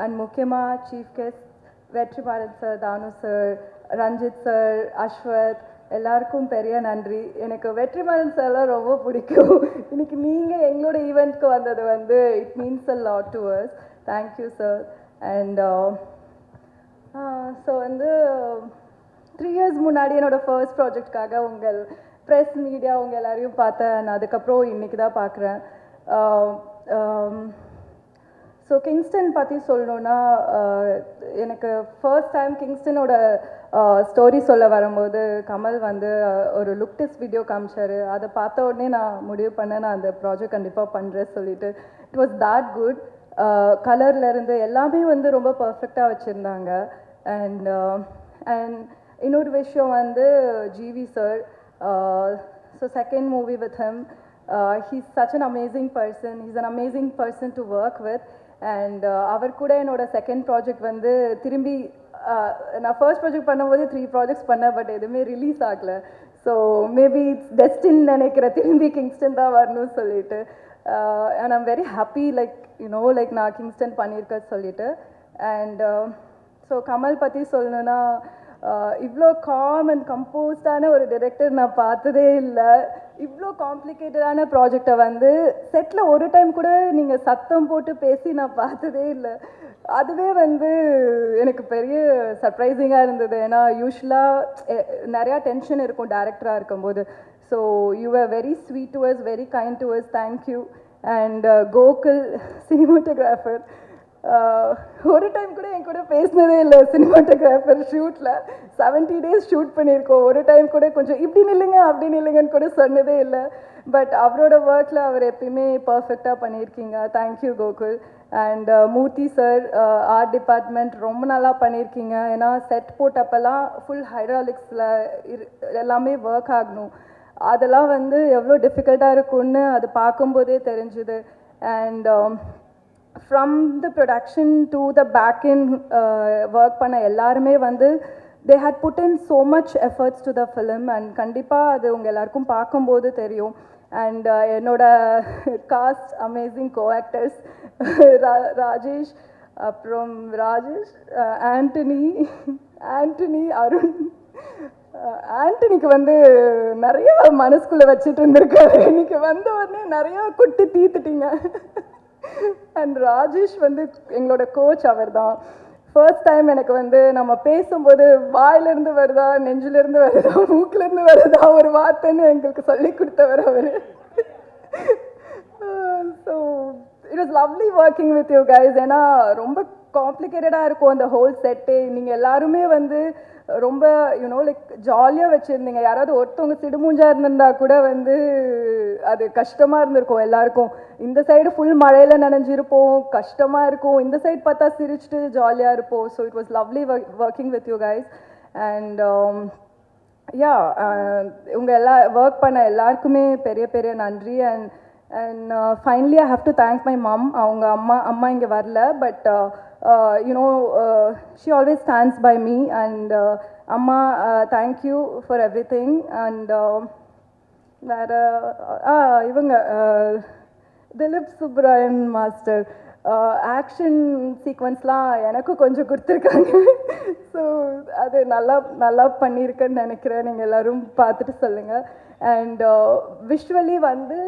And முக்கியமாக chief guest Vetrimaaran sir, தானு sir, Ranjith sir, Ashwath எல்லாருக்கும் பெரிய நன்றி. எனக்கு வெற்றிமாறன் சார்லாம் ரொம்ப பிடிக்கும். இன்னைக்கு நீங்கள் எங்களோட ஈவெண்ட்க்கு வந்தது வந்து it means a lot to us. Thank you sir. And so வந்து 3 years முன்னாடி என்னோடய ஃபர்ஸ்ட் ப்ராஜெக்ட்காக உங்கள் ப்ரெஸ் மீடியா உங்கள் எல்லாரையும் பார்த்தேன். நான் அதுக்கப்புறம் இன்றைக்கி தான் பார்க்குறேன். ஸோ கிங்ஸ்டன் பற்றி சொல்லணுன்னா, எனக்கு ஃபர்ஸ்ட் டைம் கிங்ஸ்டனோட ஸ்டோரி சொல்ல வரும்போது கமல் வந்து ஒரு லுக் டெஸ்ட் வீடியோ காமிச்சார். அதை பார்த்த உடனே நான் முடிவு பண்ணேன், நான் அந்த ப்ராஜெக்ட் கண்டிப்பாக பண்ணுறேன் சொல்லிட்டு. It was that good. கலர்லேருந்து எல்லாமே வந்து ரொம்ப பர்ஃபெக்டாக வச்சுருந்தாங்க. அண்ட் இன்னொரு விஷயம் வந்து GV sir. So second movie with him. he's such an amazing person. He's an amazing person to work with. And அவர் கூட என்னோட செகண்ட் ப்ராஜெக்ட் வந்து திரும்பி நான் ஃபர்ஸ்ட் ப்ராஜெக்ட் பண்ணும்போது 3 ப்ராஜெக்ட்ஸ் பண்ணேன், பட் எதுவுமே ரிலீஸ் ஆகலை. ஸோ மேபி இட்ஸ் டெஸ்டின் நினைக்கிறேன் திரும்பி கிங்ஸ்டன் தான் வரணும்னு சொல்லிட்டு. And I'm very happy like like நான் கிங்ஸ்டன் பண்ணியிருக்கேன் சொல்லிட்டு. அண்ட் ஸோ கமல் பற்றி சொல்லணுன்னா, இவ்வளோ காம் அண்ட் கம்போஸ்டான ஒரு டைரக்டர் நான் பார்த்ததே இல்லை. இவ்வளோ காம்ப்ளிகேட்டடான ப்ராஜெக்டை வந்து செட்டில் ஒரு டைம் கூட நீங்கள் சத்தம் போட்டு பேசி நான் பார்த்ததே இல்லை. அதுவே வந்து எனக்கு பெரிய சர்ப்ரைசிங்காக இருந்தது. ஏன்னா யூஸ்வலாக நிறையா டென்ஷன் இருக்கும் டேரக்டராக இருக்கும்போது. So you are very sweet to us, very kind to us. Thank you. And Gokul cinematographer, ஒரு டைம் கூட என் கூட பேசினதே இல்லை. சினிமாட்டோகிராஃபர் ஷூட்டில் 70 days ஷூட் பண்ணியிருக்கோம். ஒரு டைம் கூட கொஞ்சம் இப்படி நில்லுங்க அப்படி நில்லுங்கன்னு கூட சொன்னதே இல்லை. பட் அவரோட ஒர்க்கில் அவர் எப்பயுமே பர்ஃபெக்டாக பண்ணியிருக்கீங்க. Thank you Gokul. And Murthy sir, art department ரொம்ப நல்லா பண்ணியிருக்கீங்க. ஏன்னா செட் போட்டப்பெல்லாம் ஃபுல் ஹைட்ராலிக்ஸில் எல்லாமே ஒர்க் ஆகணும். அதெல்லாம் வந்து எவ்வளோ டிஃபிகல்ட்டாக இருக்கும்னு அது பார்க்கும்போதே தெரிஞ்சுது. And from the production to the pack in work பண்ண எல்லாருமே வந்து they had put in so much efforts to the film. and கண்டிப்பாக அது உங்கள் எல்லாருக்கும் பார்க்கும்போது தெரியும். அண்ட் என்னோட காஸ்ட் அமேசிங் கோ-ஆக்டர்ஸ் ராஜேஷ், அப்புறம் ஆண்டனி, அருண். ஆண்டனிக்கு வந்து நிறைய மனசுக்குள்ளே வச்சுட்டு இருந்திருக்காரு. இன்னைக்கு வந்த உடனே நிறையா குட்டி தீத்துட்டீங்க. அண்ட் ராஜேஷ் வந்து எங்களோட கோச். அவர் தான் ஃபர்ஸ்ட் டைம் எனக்கு வந்து நம்ம பேசும்போது வாயிலிருந்து வருதா, நெஞ்சிலிருந்து வருதா, மூக்கிலேருந்து வருதா ஒரு வார்த்தைன்னு எங்களுக்கு சொல்லி கொடுத்தவர் அவர். So it was lovely working with you guys. ஏன்னா ரொம்ப காம்ப்ளிகேட்டடாக இருக்கும் அந்த ஹோல் செட்டே. நீங்கள் எல்லாருமே வந்து ரொம்ப லைக் ஜாலியாக வச்சுருந்தீங்க. யாராவது ஒருத்தவங்க சிடுமூஞ்சா இருந்திருந்தா கூட வந்து அது கஷ்டமாக இருந்திருக்கும் எல்லாருக்கும். இந்த சைடு ஃபுல் மழையில் நனைஞ்சிருப்போம், கஷ்டமாக இருக்கும். இந்த சைடு பார்த்தா சிரிச்சுட்டு ஜாலியாக இருப்போம். So it was lovely working with you guys. And yeah, உங்கள் ஒர்க் பண்ண எல்லாருக்குமே பெரிய பெரிய நன்றி. And finally I have to thank my mom. அவங்க அம்மா இங்கே வரல, but she always stands by me. and amma, thank you for everything. and வேறு இவங்க திலீப் சுப்ராயன் மாஸ்டர் ஆக்ஷன் சீக்வன்ஸ்லாம் எனக்கு கொஞ்சம் கொடுத்துருக்காங்க. ஸோ அது நல்லா பண்ணியிருக்கேன்னு நினைக்கிறேன். நீங்கள் எல்லோரும் பார்த்துட்டு சொல்லுங்கள். அண்ட் விஷுவலி வந்து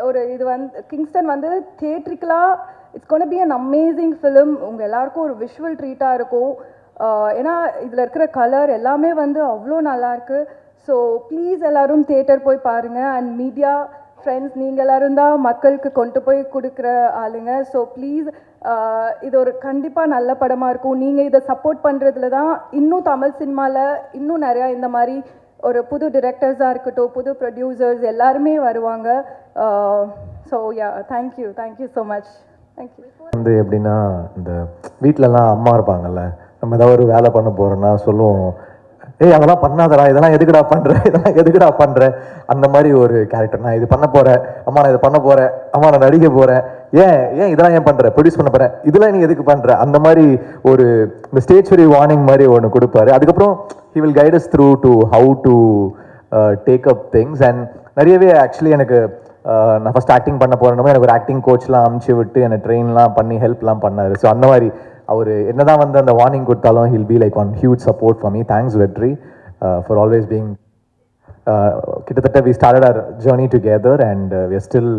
ஒரு இது வந்து கிங்ஸ்டன் வந்து தியேட்ரிக்கலாக it's gonna be an amazing film. உங்கள் எல்லாருக்கும் ஒரு விஷுவல் ட்ரீட்டாக இருக்கும். ஏன்னா இதில் இருக்கிற கலர் எல்லாமே வந்து அவ்வளோ நல்லாயிருக்கு. ஸோ ப்ளீஸ் எல்லோரும் தியேட்டர் போய் பாருங்கள். அண்ட் மீடியா ஃப்ரெண்ட்ஸ், நீங்கள் எல்லோரும் தான் மக்களுக்கு கொண்டு போய் கொடுக்குற ஆளுங்க. ஸோ ப்ளீஸ், இது ஒரு கண்டிப்பாக நல்ல படமாக இருக்கும். நீங்கள் இதை சப்போர்ட் பண்ணுறதுல தான் இன்னும் தமிழ் சினிமாவில் இன்னும் நிறையா இந்த மாதிரி ஒரு புது டிரெக்டர்ஸாக இருக்கட்டும், புது ப்ரொடியூசர்ஸ் எல்லாருமே வருவாங்க. So yeah, thank you so much. Thank you. வந்து எப்படின்னா, இந்த வீட்டிலலாம் அம்மா இருப்பாங்கல்ல, நம்ம ஏதாவது ஒரு வேலை பண்ண போகிறோன்னா சொல்லுவோம், ஏய் அதெல்லாம் பண்ணாதடா, இதெல்லாம் எதுக்குடா பண்ணுற அந்த மாதிரி ஒரு கேரக்டர். நான் இது பண்ண போகிறேன் அம்மா, நான் இதை பண்ண போகிறேன் அம்மா, நான் நடிக்க போகிறேன், ஏன் இதெல்லாம் ஏன் பண்ணுற, ப்ரொடியூஸ் பண்ண போகிறேன், இதெல்லாம் நீ எதுக்கு பண்ணுற, அந்த மாதிரி ஒரு இந்த ஸ்டேஜ்வரி வார்னிங் மாதிரி ஒன்று கொடுப்பாரு. அதுக்கப்புறம் he will guide us through to how to take up things. and நிறையவே ஆக்சுவலி எனக்கு நான் ஃபஸ்ட் ஆக்டிங் பண்ண போகிறேன்னு எனக்கு ஒரு ஆக்டிங் கோச்லாம் அமுச்சு விட்டு என்னை ட்ரெயின்லாம் பண்ணி ஹெல்ப்லாம் பண்ணார். ஸோ அந்த மாதிரி அவர் என்னதான் வந்து அந்த வார்னிங் கொடுத்தாலும் he'll be like an huge support for me. Thanks Vetri for always being. கிட்டத்தட்ட we started our journey together and we are still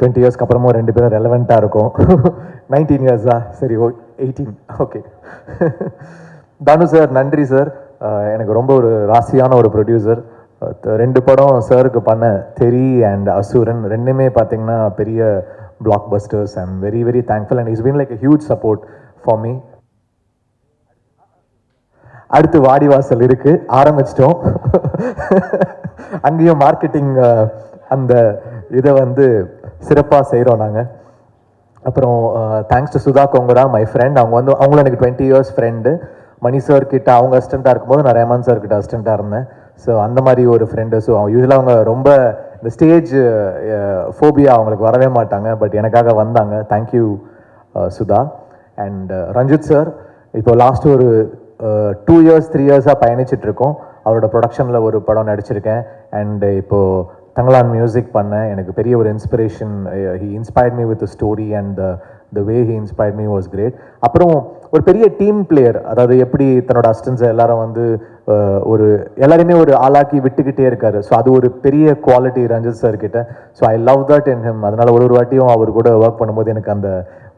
20 இயர்ஸ்க்கு அப்புறமும் ரெண்டு பேரும் ரெலவெண்ட்டாக இருக்கும். 19 இயர்ஸா? சரி, 18. ஓகே. தானு சார் நன்றி சார். எனக்கு ரொம்ப ஒரு ராசியான ஒரு ப்ரொடியூசர். 2 படம் சாருக்கு பண்ண தெரி அண்ட் அசுரன் ரெண்டுமே பார்த்தீங்கன்னா பெரிய blockbusters. I am very very thankful and it's been like a huge support for me. அடுத்து வாடிவாசல் இருக்கு, ஆரம்பிச்சிட்டோம். அங்கேயும் மார்க்கெட்டிங் அந்த இதை வந்து சிறப்பாக செய்கிறோம் நாங்கள். அப்புறம் thanks to Sudha Kongara, my friend. அவங்களும் எனக்கு 20 இயர்ஸ் ஃப்ரெண்டு. மணி சார் கிட்ட அவங்க அசிஸ்டண்ட்டாக இருக்கும்போது நான் ரஹ்மான் சார் கிட்ட அசிஸ்டண்ட்டாக இருந்தேன். ஸோ அந்த மாதிரி ஒரு ஃப்ரெண்டு. ஸோ யூஸ்வலாக அவங்க ரொம்ப இந்த ஸ்டேஜ் ஃபோபியா அவங்களுக்கு வரவே மாட்டாங்க, பட் எனக்காக வந்தாங்க. Thank you Sudha. And Ranjith sir இப்போ லாஸ்ட் ஒரு 2 இயர்ஸ் 3 இயர்ஸாக பயணிச்சிட்ருக்கோம். அவரோட ப்ரொடக்ஷனில் ஒரு படம் நடிச்சிருக்கேன். அண்ட் இப்போது தங்கலான் மியூசிக் பண்ணேன். எனக்கு பெரிய ஒரு inspiration. He inspired me with story and the way he inspired me was great. அப்புறம் ஒரு பெரிய டீம் பிளேயர், அதாவது எப்படி தன்னோட அசிஸ்டன்ஸை எல்லாரும் வந்து ஒரு எல்லாருமே ஒரு ஆளாக்கி விட்டுக்கிட்டே இருக்காரு. ஸோ அது ஒரு பெரிய குவாலிட்டி ரஞ்சித் சார் கிட்ட. So I love that in him. அதனால் ஒரு வாட்டியும் அவர் கூட ஒர்க் பண்ணும்போது எனக்கு அந்த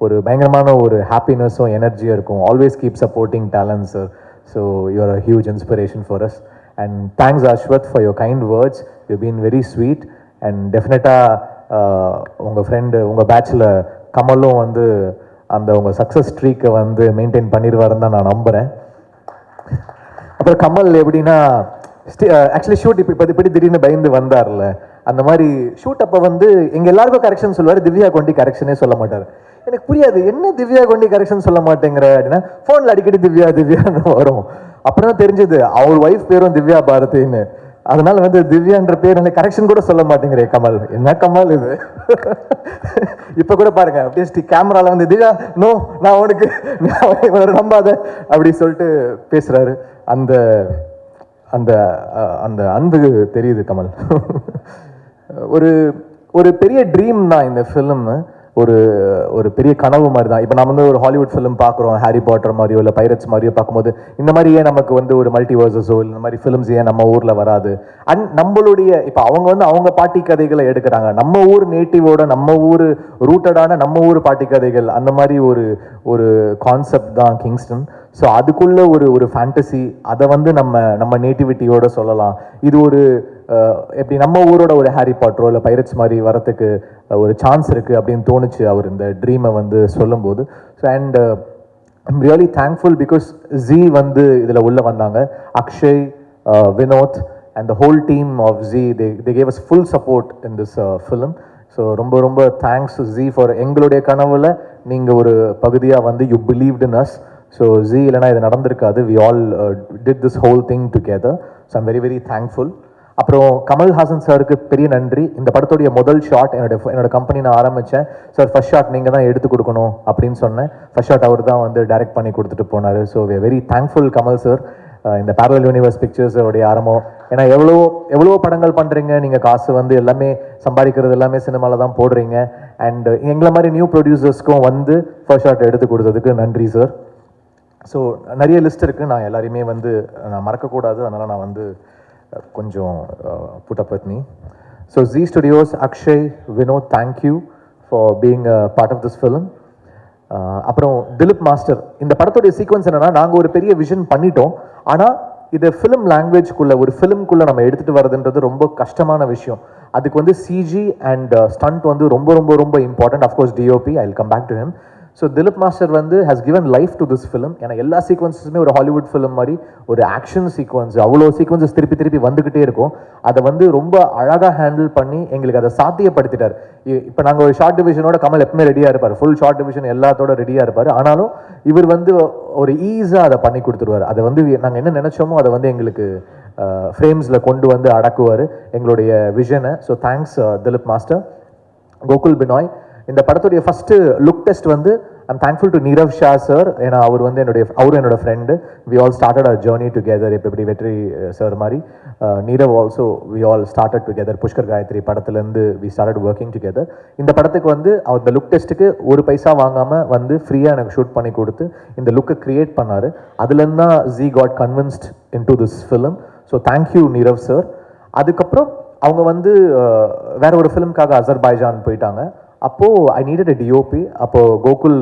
ஒரு பயங்கரமான ஒரு ஹாப்பினஸும் எனர்ஜியும் இருக்கும். Always keep supporting talent sir. So you are a huge inspiration for us. And thanks Ashwath for your kind words. You been very sweet. And டெஃபினட்டாக உங்கள் ஃப்ரெண்டு உங்கள் பேட்சில் கமலும் வந்து அந்த உங்கள் சக்ஸஸ் ஸ்ட்ரீக்கை வந்து மெயின்டைன் பண்ணிடுவாருன்னு தான் நான் நம்புகிறேன். அப்புறம் கமல் எப்படின்னா ஆக்சுவலி ஷூட் இப்போ இப்படி திடீர்னு பயந்து வந்தார்ல, அந்த மாதிரி ஷூட் அப்போ வந்து எங்கள் எல்லாருக்கும் கரெக்ஷன் சொல்லுவார், திவ்யா கொண்டி கரெக்ஷனே சொல்ல மாட்டார். எனக்கு புரியாது, என்ன திவ்யா கொண்டி கரெக்ஷன் சொல்ல மாட்டேங்கிற அப்படின்னா ஃபோனில் அடிக்கடி திவ்யா திவ்யான்னு வரும். அப்புறம் தான் தெரிஞ்சது அவர் ஒய்ஃப் பேரும் திவ்யா பாரதின்னு. அதனால வந்து திவ்யான்ற பேர் எனக்கு கரெக்ஷன் கூட சொல்ல மாட்டேங்கிறே கமல். என்ன கமல் இது? இப்போ கூட பாருங்க, அப்படியே கேமரால வந்து திவ்யா நோ நான் உனக்கு நம்பாத அப்படி சொல்லிட்டு பேசுறாரு. அந்த அந்த அந்த அன்பு தெரியுது கமல். ஒரு ஒரு பெரிய ட்ரீம் தான் இந்த ஃபிலிம். ஒரு ஒரு பெரிய கனவு மாதிரி தான். இப்போ நம்ம வந்து ஒரு ஹாலிவுட் ஃபிலிம் பார்க்குறோம், ஹாரி பாட்டர் மாதிரியோ இல்லை பைரட்ஸ் மாதிரியோ பார்க்கும்போது இந்த மாதிரியே நமக்கு வந்து ஒரு மல்டிவர்சஸோ இந்த மாதிரி ஃபிலிம்ஸ் ஏன் நம்ம ஊரில் வராது? அண்ட் நம்மளுடைய இப்போ அவங்க வந்து அவங்க பாட்டி கதைகளை எடுக்கிறாங்க, நம்ம ஊர் நேட்டிவோட நம்ம ஊர் ரூட்டடான நம்ம ஊர் பாட்டி கதைகள், அந்த மாதிரி ஒரு ஒரு கான்செப்ட் தான் கிங்ஸ்டன். ஸோ அதுக்குள்ள ஒரு ஒரு ஃபேண்டசி, அதை வந்து நம்ம நேட்டிவிட்டியோட சொல்லலாம். இது ஒரு எப்படி நம்ம ஊரோட ஒரு ஹாரி பாட்டரோ இல்லை பைரட்ஸ் மாதிரி வரத்துக்கு ஒரு சான்ஸ் இருக்குது அப்படின்னு தோணுச்சு அவர் இந்த ட்ரீமை வந்து சொல்லும்போது. So and I'm really thankful because Zee வந்து இதில் உள்ளே வந்தாங்க. Akshay, Vinod and the whole team of Zee, they gave us full support in this film. So ரொம்ப ரொம்ப தேங்க்ஸ் ஜி ஃபார் எங்களுடைய கனவுல நீங்கள் ஒரு பகுதியாக வந்து you believed in us. So ji இல்லைனா இது நடந்திருக்காது. We all did this whole thing together. So I'm very very thankful. அப்புறம் கமல்ஹாசன் சாருக்கு பெரிய நன்றி. இந்த படத்துடைய முதல் ஷாட் என்னோட கம்பெனி நான் ஆரம்பித்தேன். சார் ஃபர்ஸ்ட் ஷாட் நீங்கள் தான் எடுத்து கொடுக்கணும் அப்படின்னு சொன்னேன். ஃபர்ஸ்ட் ஷாட் அவர் தான் வந்து டைரக்ட் பண்ணி கொடுத்துட்டு போனார். So we are very thankful Kamal sir. இந்த பேரலல் யூனிவர்ஸ் பிக்சர்ஸோடைய ஆரம்பம். ஏன்னா எவ்வளோ படங்கள் பண்ணுறீங்க, நீங்கள் காசு வந்து எல்லாமே சம்பாதிக்கிறது எல்லாமே சினிமாவில் தான் போடுறீங்க. அண்ட் எங்களை மாதிரி நியூ ப்ரொடியூசர்ஸ்க்கும் வந்து ஃபர்ஸ்ட் ஷாட் எடுத்து கொடுத்ததுக்கு நன்றி சார். ஸோ நிறைய லிஸ்ட் இருக்குது, நான் எல்லாரையுமே வந்து நான் மறக்கக்கூடாது, அதனால் நான் வந்து கொஞ்சம் put up with me. So Z Studios, Akshay, Vinod, thank you for being a part of this film. அப்புறம் திலீப் மாஸ்டர், இந்த படத்துடைய சீக்வன்ஸ் என்னன்னா, நாங்கள் ஒரு பெரிய விஷன் பண்ணிட்டோம், ஆனால் இதை ஃபிலிம் லாங்குவேஜ்குள்ளே ஒரு ஃபிலிம்குள்ளே நம்ம எடுத்துகிட்டு வரதுன்றது ரொம்ப கஷ்டமான விஷயம். அதுக்கு வந்து சிஜி அண்ட் ஸ்டண்ட் வந்து ரொம்ப ரொம்ப ரொம்ப important. Of course DOP, I will come back to him. So Dilip master வந்து has given life to this film. ஏன்னா எல்லா சீக்வன்ஸுமே ஒரு ஹாலிவுட் ஃபிலிம் மாதிரி ஒரு ஆக்ஷன் சீக்வன்ஸ், அவ்வளோ சீக்வன்ஸஸ் திருப்பி திருப்பி வந்துக்கிட்டே இருக்கும். அதை வந்து ரொம்ப அழகாக ஹேண்டில் பண்ணி எங்களுக்கு அதை சாத்தியப்படுத்திட்டார். இப்போ நாங்கள் ஒரு ஷார்ட் டிவிஷனோட கமல் எப்பவுமே ரெடியாக இருப்பார், ஃபுல் ஷார்ட் டிவிஷன் எல்லாத்தோட ரெடியாக இருப்பார். ஆனாலும் இவர் வந்து ஒரு ஈஸியாக அதை பண்ணி கொடுத்துருவார். அதை வந்து நாங்கள் என்ன நினச்சோமோ அதை வந்து எங்களுக்கு ஃப்ரேம்ஸில் கொண்டு வந்து அடக்குவார் எங்களுடைய விஷனை. So thanks Dilip master. Gokul Binoy, இந்த படத்துடைய ஃபஸ்ட்டு லுக் டெஸ்ட் வந்து I'm thankful to Nirav Shah sir. ஏன்னா அவர் வந்து அவரும் என்னோட friend. We all started our journey together. இப்போ இப்படி வெற்றி சார் மாதிரி Nirav also we all started together. Pushkar Gayathri படத்துலேருந்து வி ஸ்டார்டட் ஒர்க்கிங் டுகெதர். இந்த படத்துக்கு வந்து அவர் லுக் டெஸ்ட்டுக்கு ஒரு பைசா வாங்காமல் வந்து ஃப்ரீயாக எனக்கு ஷூட் பண்ணி கொடுத்து இந்த லுக்கை க்ரியேட் பண்ணார். அதுலேருந்து தான் Zee got convinced into this film. So thank you Nirav sir. அதுக்கப்புறம் அவங்க வந்து வேற ஒரு ஃபிலிம்காக அசர்பைஜான் போயிட்டாங்க. அப்போது ஐ நீடட் எ டிஓபி. அப்போது கோகுல்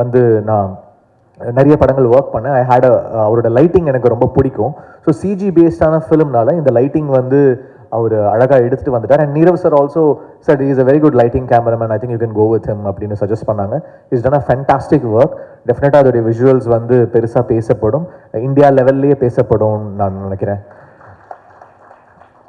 வந்து நான் நிறைய படங்கள் ஒர்க் பண்ணேன். ஐ ஹேட் அவரோட லைட்டிங் எனக்கு ரொம்ப பிடிக்கும். ஸோ சிஜி பேஸ்டான ஃபிலிம்னால இந்த லைட்டிங் வந்து அவர் அழகாக எடுத்துகிட்டு வந்துட்டார். And Nirav sir also sir is a very good lighting cameraman, I think you can go with him அப்படின்னு சஜஸ்ட் பண்ணாங்க. Is done a fantastic work. டெஃபினட்டாக அதோடைய விஷுவல்ஸ் வந்து பெருசாக பேசப்படும், இந்தியா லெவல்லையே பேசப்படும் நான் நினைக்கிறேன்.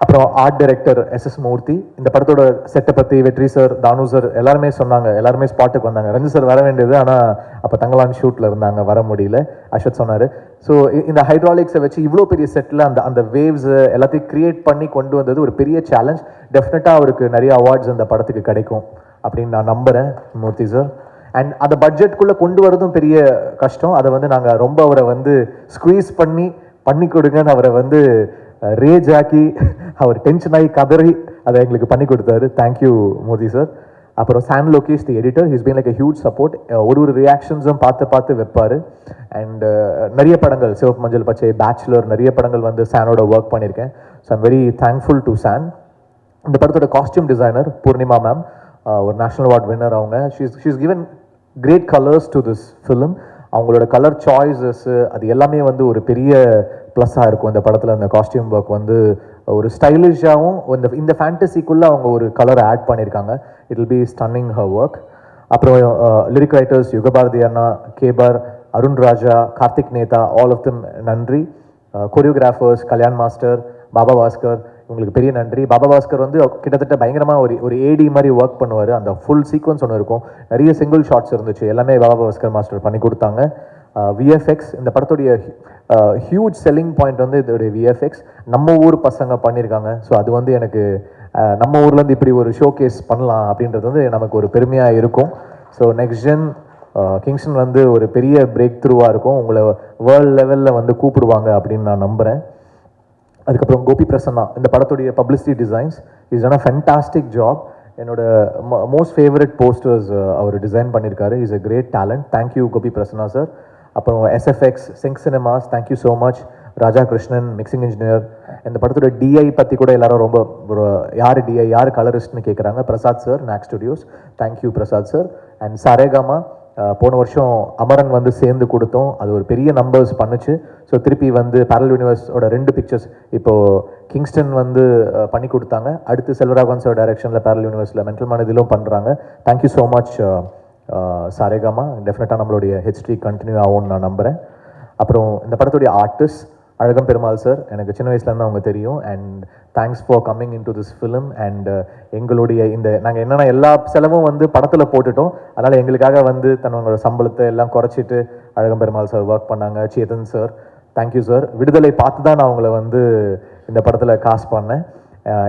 அப்புறம் ஆர்ட் டைரக்டர் எஸ்எஸ் மூர்த்தி. இந்த படத்தோட செட்டை பற்றி வெற்றி சார், தானு சார் எல்லாருமே சொன்னாங்க. எல்லாருமே ஸ்பாட்டுக்கு வந்தாங்க. ரஞ்சி சார் வர வேண்டியது, ஆனால் அப்போ தங்கலான் ஷூட்டில் இருந்தாங்க, வர முடியல. அஸ்வத் சொன்னார். ஸோ இந்த ஹைட்ராலிக்ஸை வச்சு இவ்வளோ பெரிய செட்டில் அந்த வேவ்ஸ் எல்லாத்தையும் க்ரியேட் பண்ணி கொண்டு வந்தது ஒரு பெரிய சேலஞ்ச். டெஃபினட்டாக அவருக்கு நிறைய அவார்ட்ஸ் அந்த படத்துக்கு கிடைக்கும் அப்படின்னு நான் நம்புகிறேன் மூர்த்தி சார். அண்ட் அந்த பட்ஜெட்குள்ளே கொண்டு வரதும் பெரிய கஷ்டம். அதை வந்து நாங்கள் ரொம்ப அவரை வந்து ஸ்குவீஸ் பண்ணி கொடுங்கன்னு அவரை வந்து ரேஜ் ஆக்கி அவர் டென்ஷன் ஆகி கதறி அதை எங்களுக்கு பண்ணி கொடுத்தாரு. Thank you Murthy sir. அப்புறம் San Lokesh the editor, he's been like a huge support. ஒரு ரியாக்ஷன்ஸும் பார்த்து வைப்பார். அண்ட் நிறைய படங்கள், சிவப்பு மஞ்சள் பச்சை, பேச்சுலர், நிறைய படங்கள் வந்து சானோட ஒர்க் பண்ணியிருக்கேன். So I'm very thankful to San. இந்த படத்தோட காஸ்டியூம் டிசைனர் பூர்ணிமா மேம், ஒரு நேஷனல் அவார்ட் வின்னர் அவங்க. She's given great colours to this film. அவங்களோட கலர் சாய்ஸஸ் அது எல்லாமே வந்து ஒரு பெரிய ப்ளஸ்ஸாக இருக்கும் இந்த படத்தில். அந்த காஸ்டியூம் ஒர்க் வந்து ஒரு ஸ்டைலிஷாகவும் இந்த ஃபேண்டசிக்குள்ளே அவங்க ஒரு கலரை ஆட் பண்ணியிருக்காங்க. It will be stunning her work. அப்புறம் லிரிக் ரைட்டர்ஸ் யுகபாரதி அண்ணா, Kabir, Arun Raja, Karthik Netha, all of them நன்றி. கொரியோகிராஃபர்ஸ் கல்யாண் மாஸ்டர், பாபா பாஸ்கர், உங்களுக்கு பெரிய நன்றி. பாபா பாஸ்கர் வந்து கிட்டத்தட்ட பயங்கரமாக ஒரு ஏடி மாதிரி ஒர்க் பண்ணுவார். அந்த ஃபுல் சீக்வன்ஸ் ஒன்று இருக்கும், நிறைய சிங்கிள் ஷாட்ஸ் இருந்துச்சு, எல்லாமே பாபா பாஸ்கர் மாஸ்டர் பண்ணி கொடுத்தாங்க. விஎஃப்எக்ஸ், இந்த படத்துடைய ஹியூஜ் செல்லிங் பாயிண்ட் வந்து இதோடைய விஎஃப்எக்ஸ் நம்ம ஊர் பசங்க பண்ணியிருக்காங்க. ஸோ அது வந்து எனக்கு நம்ம ஊர்லேருந்து இப்படி ஒரு ஷோ கேஸ் பண்ணலாம் அப்படின்றது வந்து நமக்கு ஒரு பெருமையாக இருக்கும். ஸோ நெக்ஸ்ட் ஜென் கிங்ஸ்டன் வந்து ஒரு பெரிய பிரேக் த்ரூவாக இருக்கும். உங்களை வேர்ல்டு லெவலில் வந்து கூப்பிடுவாங்க அப்படின்னு நான் நம்புகிறேன். அதுக்கப்புறம் கோபி பிரசன்னா, இந்த படத்துடைய publicity designs is done a fantastic job. என்னோட மோஸ்ட் ஃபேவரட் போஸ்டர்ஸ் அவர் டிசைன் பண்ணியிருக்காரு. Is a great talent. Thank you Gopi Prasanna sir. அப்புறம் SFX, Sync Cinemas, thank you so much. Raja Krishnan mixing engineer. இந்த படத்தோட டிஐ பற்றி கூட எல்லாரும் ரொம்ப யார் டிஐ யார் கலரிஸ்ட்னு கேட்குறாங்க. Prasad sir, knock studios, thank you Prasad sir. And Saregama, போன வருஷம் அமரன் வந்து சேர்ந்து கொடுத்தோம், அது ஒரு பெரிய நம்பர்ஸ் பண்ணுச்சு. ஸோ திருப்பி வந்து பேரல் யூனிவர்ஸோட 2 பிக்சர்ஸ் இப்போது கிங்ஸ்டன் வந்து பண்ணி கொடுத்தாங்க. அடுத்து செல்வராகவன் சார் டைரக்ஷனில் பேரல் யூனிவர்ஸில் மென்டல் மனதிலும் பண்ணுறாங்க. Thank you so much Saregama. டெஃபினட்டாக நம்மளுடைய ஹிஸ்ட்ரி கண்டினியூ ஆகும்னு நான் நம்புகிறேன். அப்புறம் இந்த படத்துடைய ஆர்டிஸ்ட் அழகம் பெருமாள் சார், எனக்கு சின்ன வயசுலேருந்து அவங்க தெரியும். And thanks for coming in to this film. And எங்களுடைய நாங்கள் என்னென்னா எல்லா செலவும் வந்து படத்தில் போட்டுட்டோம். அதனால் எங்களுக்காக வந்து தன்னோட சம்பளத்தை எல்லாம் குறைச்சிட்டு அழகம் பெருமாள் சார் ஒர்க் பண்ணாங்க. Chetan sir, thank you sir. விடுதலை பார்த்து தான் நான் அவங்கள வந்து இந்த படத்தில் காஸ்ட் பண்ணேன்.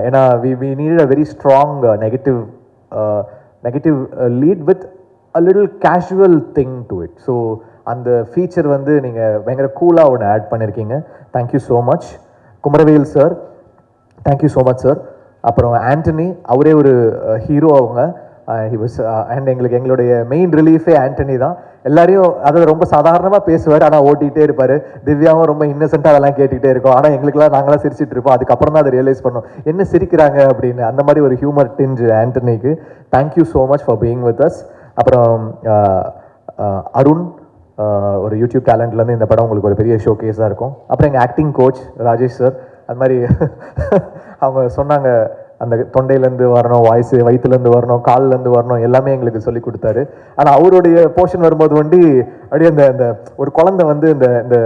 ஏன்னா we need a very strong negative lead with a little casual thing to it. So அந்த ஃபீச்சர் வந்து நீங்கள் பயங்கர கூலாக ஒன்று ஆட் பண்ணியிருக்கீங்க. Thank you so much. Kumaravel sir, thank you so much sir. அப்புறம் ஆண்டனி, அவரே ஒரு ஹீரோ அவங்க. ஹி வாஸ் அண்ட் எங்களுடைய மெயின் ரிலீஃபே ஆண்டனி தான். எல்லாரையும் அதை ரொம்ப சாதாரணமாக பேசுவார், ஆனால் ஓட்டிகிட்டே இருப்பார். திவ்யாவும் ரொம்ப இன்னசென்ட்டாக அதெல்லாம் கேட்டுக்கிட்டே இருக்கோம். ஆனால் எங்களுக்குலாம் நாங்களாம் சிரிச்சிட்டு இருப்போம். அதுக்கப்புறம் தான் அதை ரியலைஸ் பண்ணோம், என்ன சிரிக்கிறாங்க அப்படின்னு. அந்த மாதிரி ஒரு ஹியூமர் டிஞ்ச் ஆண்டனிக்கு. Thank you so much for being with us. அப்புறம் அருண், ஒரு யூடியூப் டேலண்ட்லேருந்து இந்த படம் உங்களுக்கு ஒரு பெரிய ஷோ கேஸாக இருக்கும். அப்புறம் எங்கள் ஆக்டிங் கோச் ராஜேஷ் சார், அது மாதிரி அவங்க சொன்னாங்க அந்த தொண்டையிலேருந்து வரணும், வாய்ஸ் வயிற்றுலேருந்து வரணும், கால்லேருந்து வரணும், எல்லாமே எங்களுக்கு சொல்லி கொடுத்தாரு. ஆனால் அவருடைய போர்ஷன் வரும்போது வண்டி அப்படியே அந்த ஒரு குழந்தை வந்து இந்த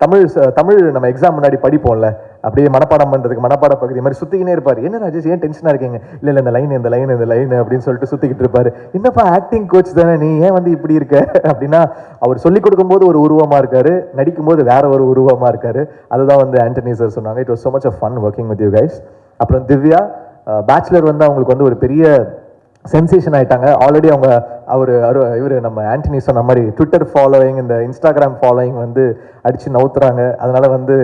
தமிழ் நம்ம எக்ஸாம் முன்னாடி படிப்போம்ல, அப்படியே மனப்பாடம் பண்ணுறதுக்கு மனப்பாட பகுதி மாதிரி சுற்றிக்கினே இருப்பார். என்ன ராஜேஷ் ஏன் டென்ஷனாக இருக்கீங்க? இல்லை இந்த லைன் அப்படின்னு சொல்லிட்டு சுற்றிக்கிட்டு இருப்பார். என்னப்பா ஆக்டிங் கோச் தானே நீ, ஏன் வந்து இப்படி இருக்க அப்படின்னா, அவர் சொல்லிக் கொடுக்கும்போது ஒரு உருவமாக இருக்காரு, நடிக்கும்போது வேற ஒரு உருவமாக இருக்காரு. அதுதான் வந்து ஆண்டனி சார் சொன்னாங்க. It was so much of fun working with you guys. அப்புறம் திவ்யா, பேச்சுலர் வந்து அவங்களுக்கு வந்து ஒரு பெரிய சென்சேஷன் ஆயிட்டாங்க ஆல்ரெடி அவங்க இவர் நம்ம ஆண்டனி சொன்ன மாதிரி ட்விட்டர் ஃபாலோயிங் இந்த இன்ஸ்டாகிராம் ஃபாலோயிங் வந்து அடித்து நவுத்துறாங்க. அதனால வந்து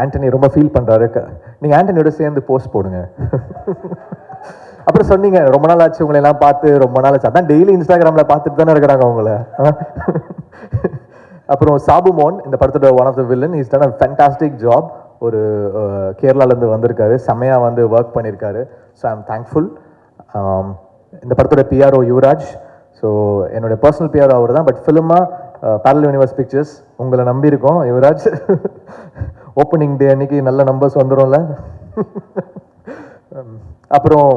ஆண்டனி ரொம்ப ஃபீல் பண்ணுறாரு. நீங்கள் ஆண்டனியோட சேர்ந்து போஸ்ட் போடுங்க. அப்புறம் சொன்னீங்க ரொம்ப நாள் ஆச்சு உங்களை எல்லாம் பார்த்து, ரொம்ப நாள் ஆச்சு. அதான் டெய்லி இன்ஸ்டாகிராமில் பார்த்துட்டு தானே இருக்கிறாங்க அவங்கள. அப்புறம் சாபு மோன் இந்த படத்தோட one of the villain, is done a fantastic job. ஒரு கேரளாலேருந்து வந்திருக்காரு, செம்மையாக வந்து ஒர்க் பண்ணியிருக்காரு. So I am thankful. இந்த படத்தோட பிஆர்ஓ யுவராஜ். ஸோ என்னோட பர்சனல் பிஆர்ஓ அவர் தான், பட் ஃபிலிமாக பேரலல் யூனிவர்ஸ் பிக்சர்ஸ் உங்களை நம்பியிருக்கோம் யுவராஜ். ஓப்பனிங் டே அன்னைக்கு நல்ல நம்பர்ஸ் வந்துடும்ல. அப்புறம்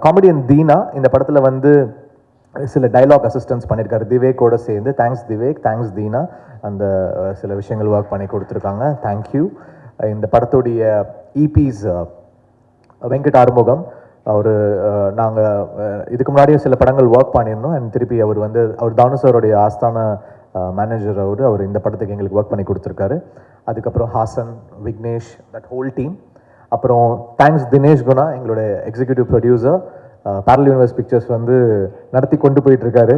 காமெடியன் தீனா இந்த படத்தில் வந்து சில டைலாக் அசிஸ்டன்ஸ் பண்ணியிருக்காரு திவேக்கோட சேர்ந்து. Thanks Dhivek, thanks Dheena. அந்த சில விஷயங்கள் ஒர்க் பண்ணி கொடுத்துருக்காங்க, தேங்க்யூ. இந்த படத்துடைய இபிஸ் வெங்கட் ஆறுமுகம், நாங்கள் இதுக்கு முன்னாடியும் சில படங்கள் ஒர்க் பண்ணியிருந்தோம். அண்ட் திருப்பி அவர் தானுசருடைய ஆஸ்தான மேனேஜர். அவர் இந்த படத்துக்கு எங்களுக்கு ஒர்க் பண்ணி கொடுத்துருக்காரு. அதுக்கப்புறம் Haasan, Vignesh, that whole team. அப்புறம் தேங்க்ஸ் தினேஷ் குணா, எங்களோட executive producer. Parallel universe pictures வந்து நடத்தி கொண்டு போயிட்டுருக்காரு.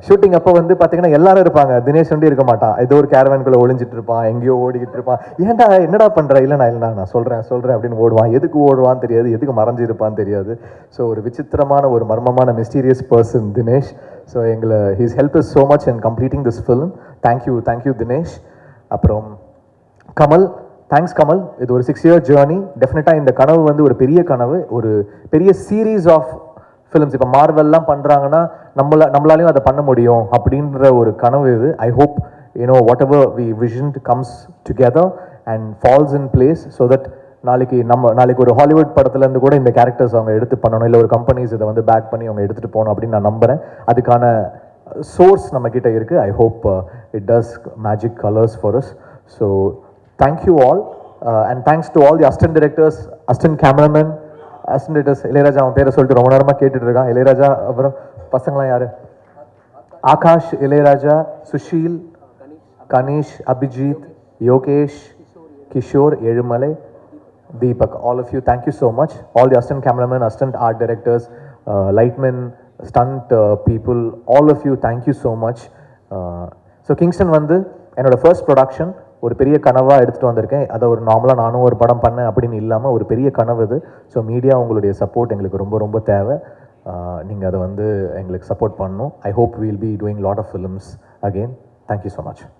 ஷூட்டிங் அப்போ வந்து பார்த்தீங்கன்னா எல்லாரும் இருப்பாங்க, தினேஷ் வந்து இருக்க மாட்டான். ஏதோ ஒரு கேரவேனுக்குள்ளே ஒளிஞ்சிட்டு இருப்பான், எங்கேயோ ஓடிக்கிட்டு இருப்பான். ஏன்டா என்னடா பண்ணுற? இல்லைண்ணா நான் சொல்கிறேன் அப்படின்னு ஓடுவான். எதுக்கு ஓடுவான்னு தெரியாது, எதுக்கு மறைஞ்சிருப்பான்னு தெரியாது. ஸோ ஒரு விசித்திரமான ஒரு மர்மமான mysterious person Dinesh. So he's help is so much in completing this film. Thank you Dinesh. அப்புறம் கமல், தேங்க்ஸ் கமல். இது ஒரு 6 year ஜேர்னி. டெஃபினட்டாக இந்த கனவு வந்து ஒரு பெரிய கனவு, ஒரு பெரிய சீரீஸ் ஆஃப் ஃபிலிம்ஸ். இப்போ மார்வெல்லாம் பண்ணுறாங்கன்னா நம்மளாலையும் அதை பண்ண முடியும் அப்படின்ற ஒரு கனவு இது. I hope whatever we visioned comes together and falls in place. So that நாளைக்கு ஒரு ஹாலிவுட் படத்துலேருந்து கூட இந்த கேரக்டர்ஸ் அவங்க எடுத்து பண்ணணும், இல்லை ஒரு கம்பெனிஸ் இதை வந்து பேக் பண்ணி அவங்க எடுத்துகிட்டு போகணும் அப்படின்னு நான் நம்புகிறேன். அதுக்கான சோர்ஸ் நம்மக்கிட்ட இருக்குது. I hope it does magic colours for us. So thank you all and thanks to all the assistant directors, assistant cameramen, assistant directors. Ilaiyaraaja அவன் பேரை சொல்லிட்டு ரொம்ப நேரமாக கேட்டுட்டு இருக்கான். இளையராஜா. அப்புறம் பசங்களாம் யாரு? Akash, Ilaiyaraaja, Sushil, Ganesh, Abhijit, Yogesh, Kishore, Ezhumalai, Deepak, all of you, thank you so much. All the assistant cameramen, assistant art directors, lightmen, stunt people, all of you, thank you so much. So Kingston வந்து என்னோட ஃபர்ஸ்ட் ப்ரொடக்ஷன். ஒரு பெரிய கனவாக எடுத்துகிட்டு வந்திருக்கேன். அதை ஒரு நார்மலாக நானும் ஒரு படம் பண்ணேன் அப்படின்னு இல்லாமல் ஒரு பெரிய கனவு இது. ஸோ மீடியா உங்களுடைய சப்போர்ட் எங்களுக்கு ரொம்ப ரொம்ப தேவை. நீங்கள் அதை வந்து எங்களுக்கு சப்போர்ட் பண்ணணும். I hope we'll be doing lot of films again. Thank you so much.